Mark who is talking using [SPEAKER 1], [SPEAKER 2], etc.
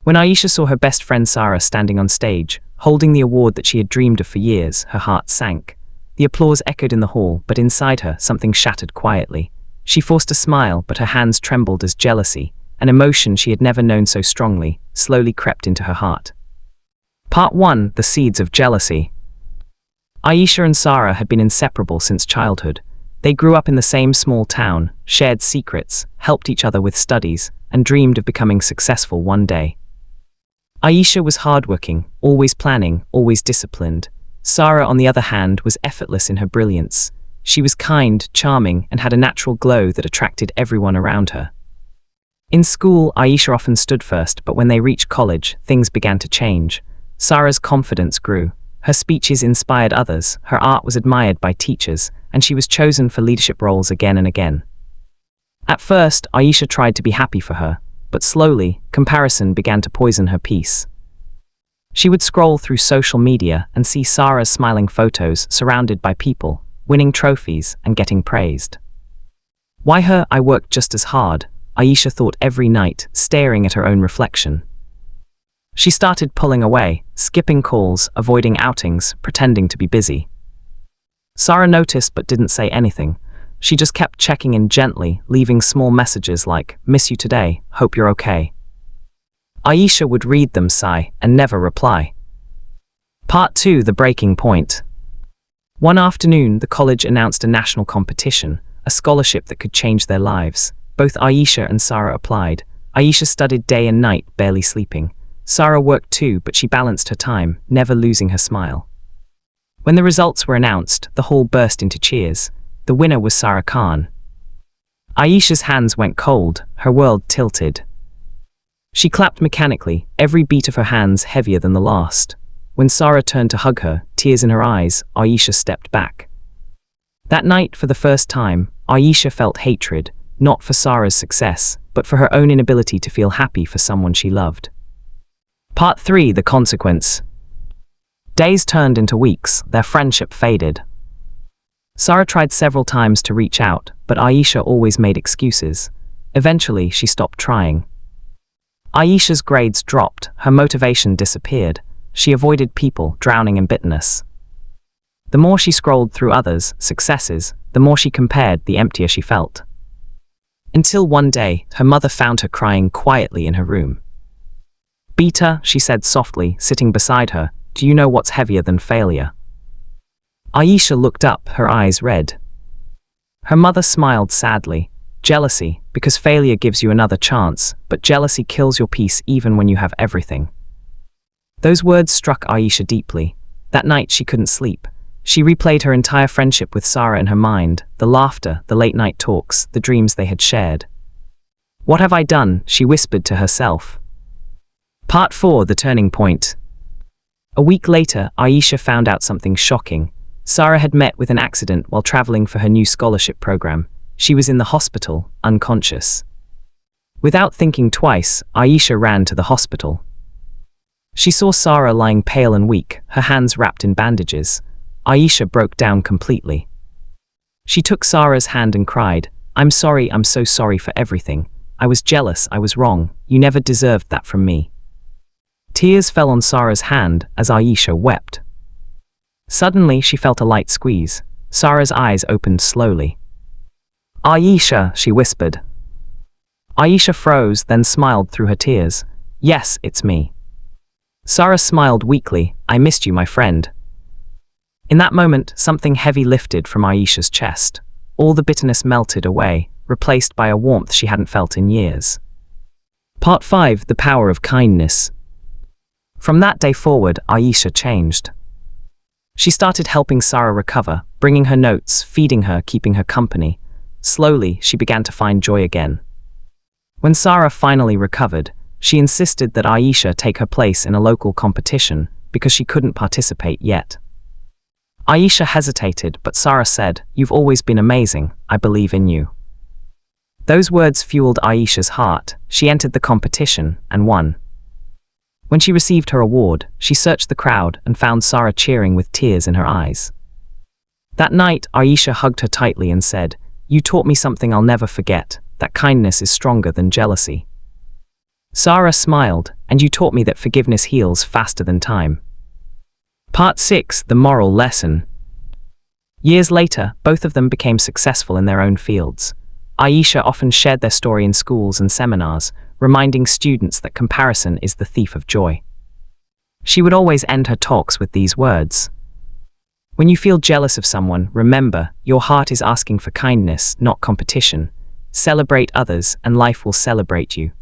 [SPEAKER 1] When Aisha saw her best friend Sarah standing on stage, holding the award that she had dreamed of for years, her heart sank. The applause echoed in the hall, but inside her, something shattered quietly. She forced a smile, but her hands trembled as jealousy, an emotion she had never known so strongly, slowly crept into her heart. Part 1: The Seeds of Jealousy. Aisha and Sarah had been inseparable since childhood. They grew up in the same small town, shared secrets, helped each other with studies, and dreamed of becoming successful one day. Aisha was hardworking, always planning, always disciplined. Sarah, on the other hand, was effortless in her brilliance. She was kind, charming, and had a natural glow that attracted everyone around her. In school, Aisha often stood first, but when they reached college, things began to change. Sarah's confidence grew. Her speeches inspired others, her art was admired by teachers, and she was chosen for leadership roles again and again. At first, Aisha tried to be happy for her, but slowly, comparison began to poison her peace. She would scroll through social media and see Sarah's smiling photos surrounded by people, winning trophies and getting praised. Why her? I worked just as hard, Aisha thought every night, staring at her own reflection. She started pulling away, skipping calls, avoiding outings, pretending to be busy. Sarah noticed but didn't say anything. She just kept checking in gently, leaving small messages like, "Miss you today, hope you're okay." Aisha would read them, sigh, and never reply. Part 2: The Breaking Point. One afternoon, the college announced a national competition, a scholarship that could change their lives. Both Aisha and Sarah applied. Aisha studied day and night, barely sleeping. Sarah worked too, but she balanced her time, never losing her smile. When the results were announced, the hall burst into cheers. The winner was Sarah Khan. Aisha's hands went cold, her world tilted. She clapped mechanically, every beat of her hands heavier than the last. When Sarah turned to hug her, tears in her eyes, Aisha stepped back. That night, for the first time, Aisha felt hatred, not for Sarah's success, but for her own inability to feel happy for someone she loved. Part 3: The Consequence. Days turned into weeks, their friendship faded. Sarah tried several times to reach out, but Aisha always made excuses. Eventually, she stopped trying. Aisha's grades dropped, her motivation disappeared. She avoided people, drowning in bitterness. The more she scrolled through others' successes, the more she compared, the emptier she felt. Until one day, her mother found her crying quietly in her room. "Beta," she said softly, sitting beside her, "do you know what's heavier than failure?" Aisha looked up, her eyes red. Her mother smiled sadly. "Jealousy, because failure gives you another chance, but jealousy kills your peace even when you have everything." Those words struck Aisha deeply. That night she couldn't sleep. She replayed her entire friendship with Sarah in her mind, the laughter, the late-night talks, the dreams they had shared. "What have I done?" she whispered to herself. Part 4: The Turning Point. A week later, Aisha found out something shocking. Sarah had met with an accident while traveling for her new scholarship program. She was in the hospital, unconscious. Without thinking twice, Aisha ran to the hospital. She saw Sarah lying pale and weak, her hands wrapped in bandages. Aisha broke down completely. She took Sarah's hand and cried, I'm so sorry for everything. I was jealous, I was wrong. You never deserved that from me." Tears fell on Sarah's hand as Aisha wept. Suddenly, she felt a light squeeze. Sarah's eyes opened slowly. "Aisha," she whispered. Aisha froze, then smiled through her tears. "Yes, it's me." Sarah smiled weakly. "I missed you, my friend." In that moment, something heavy lifted from Aisha's chest. All the bitterness melted away, replaced by a warmth she hadn't felt in years. Part 5: The Power of Kindness. From that day forward, Aisha changed. She started helping Sarah recover, bringing her notes, feeding her, keeping her company. Slowly, she began to find joy again. When Sarah finally recovered, she insisted that Aisha take her place in a local competition because she couldn't participate yet. Aisha hesitated, but Sarah said, "You've always been amazing. I believe in you." Those words fueled Aisha's heart. She entered the competition and won. When she received her award, she searched the crowd and found Sarah cheering with tears in her eyes. That night, Aisha hugged her tightly and said, "You taught me something I'll never forget, that kindness is stronger than jealousy." Sarah smiled, and you taught me that forgiveness heals faster than time. Part 6. The Moral Lesson. Years later, both of them became successful in their own fields. Aisha often shared their story in schools and seminars, reminding students that comparison is the thief of joy. She would always end her talks with these words. When you feel jealous of someone, remember, your heart is asking for kindness, not competition. Celebrate others, and life will celebrate you.